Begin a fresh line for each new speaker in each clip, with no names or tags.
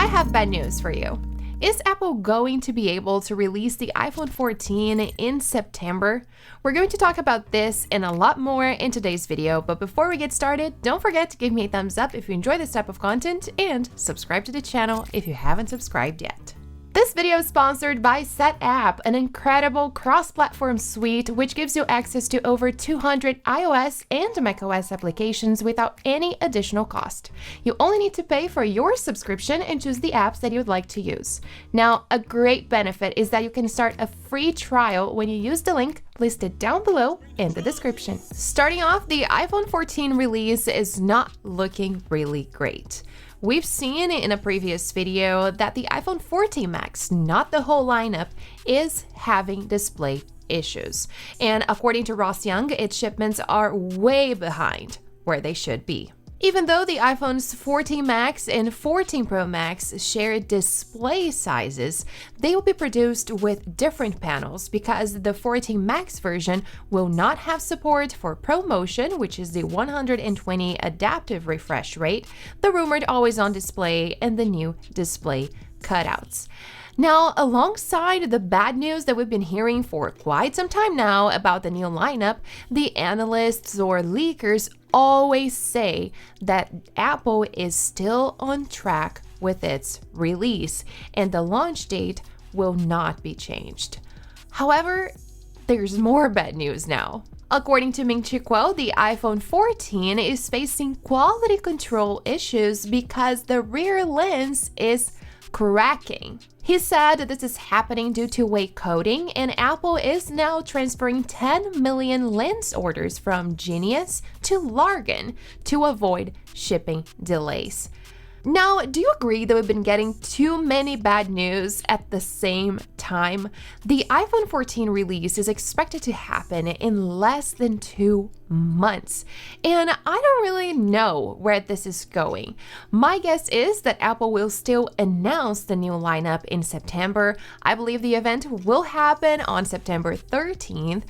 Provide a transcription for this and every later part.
have bad news for you. Is Apple going to be able to release the iPhone 14 in September? We're going to talk about this and a lot more in today's video, but before we get started, don't forget to give me a thumbs up if you enjoy this type of content and subscribe to the channel if you haven't subscribed yet. This video is sponsored by SetApp, an incredible cross-platform suite which gives you access to over 200 iOS and macOS applications without any additional cost. You only need to pay for your subscription and choose the apps that you would like to use. Now, a great benefit is that you can start a free trial when you use the link listed down below in the description. Starting off, the iPhone 14 release is not looking really great. We've seen in a previous video that the iPhone 14 Max, not the whole lineup, is having display issues. And according to Ross Young, its shipments are way behind where they should be. Even though the iPhones 14 Max and 14 Pro Max share display sizes, they will be produced with different panels because the 14 Max version will not have support for ProMotion, which is the 120 adaptive refresh rate, the rumored always-on display, and the new display cutouts. Now, alongside the bad news that we've been hearing for quite some time now about the new lineup, the analysts or leakers always say that Apple is still on track with its release and the launch date will not be changed. However, there's more bad news now. According to Ming-Chi Kuo, the iPhone 14 is facing quality control issues because the rear lens is cracking. He said that this is happening due to weight coding, and Apple is now transferring 10 million lens orders from Genius to Largan to avoid shipping delays. Now, do you agree that we've been getting too many bad news at the same time? The iPhone 14 release is expected to happen in less than 2 months, and I don't really know where this is going. My guess is that Apple will still announce the new lineup in September. I believe the event will happen on September 13th,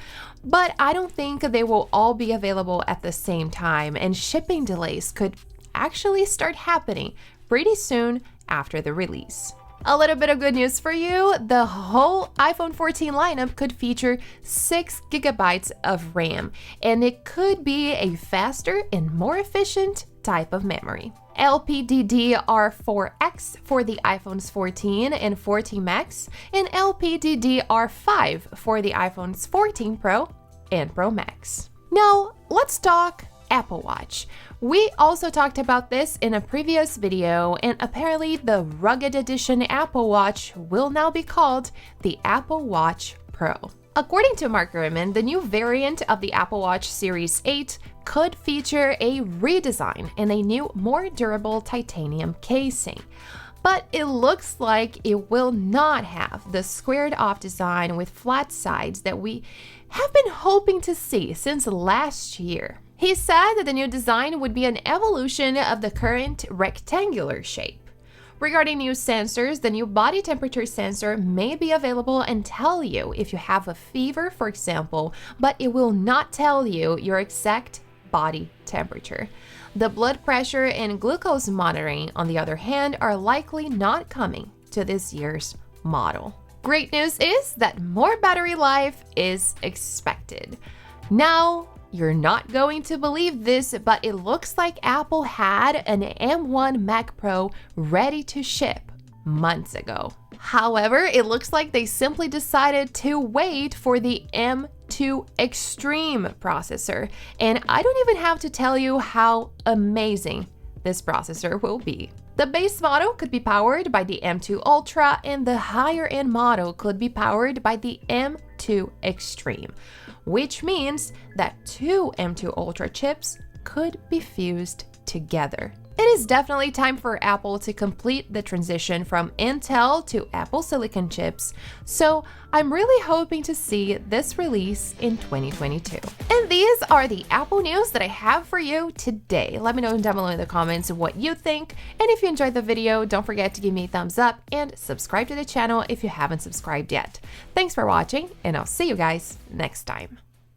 but I don't think they will all be available at the same time, and shipping delays could actually start happening pretty soon after the release. A little bit of good news for you, the whole iPhone 14 lineup could feature 6 GB of RAM, and it could be a faster and more efficient type of memory. LPDDR4X for the iPhones 14 and 14 Max, and LPDDR5 for the iPhones 14 Pro and Pro Max. Now, let's talk Apple Watch. We also talked about this in a previous video, and apparently the rugged edition Apple Watch will now be called the Apple Watch Pro. According to Mark Gurman, the new variant of the Apple Watch Series 8 could feature a redesign and a new, more durable titanium casing. But it looks like it will not have the squared-off design with flat sides that we have been hoping to see since last year. He said that the new design would be an evolution of the current rectangular shape. Regarding new sensors, the new body temperature sensor may be available and tell you if you have a fever, for example, but it will not tell you your exact body temperature. The blood pressure and glucose monitoring, on the other hand, are likely not coming to this year's model. Great news is that more battery life is expected. Now, you're not going to believe this, but it looks like Apple had an M1 Mac Pro ready to ship months ago. However, it looks like they simply decided to wait for the M2 Extreme processor, and I don't even have to tell you how amazing this processor will be. The base model could be powered by the M2 Ultra, and the higher-end model could be powered by the M2 Extreme, which means that 2 M2 Ultra chips could be fused together. It is definitely time for Apple to complete the transition from Intel to Apple Silicon chips, so I'm really hoping to see this release in 2022. And these are the Apple news that I have for you today. Let me know down below in the comments what you think, and if you enjoyed the video, don't forget to give me a thumbs up and subscribe to the channel if you haven't subscribed yet. Thanks for watching, and I'll see you guys next time.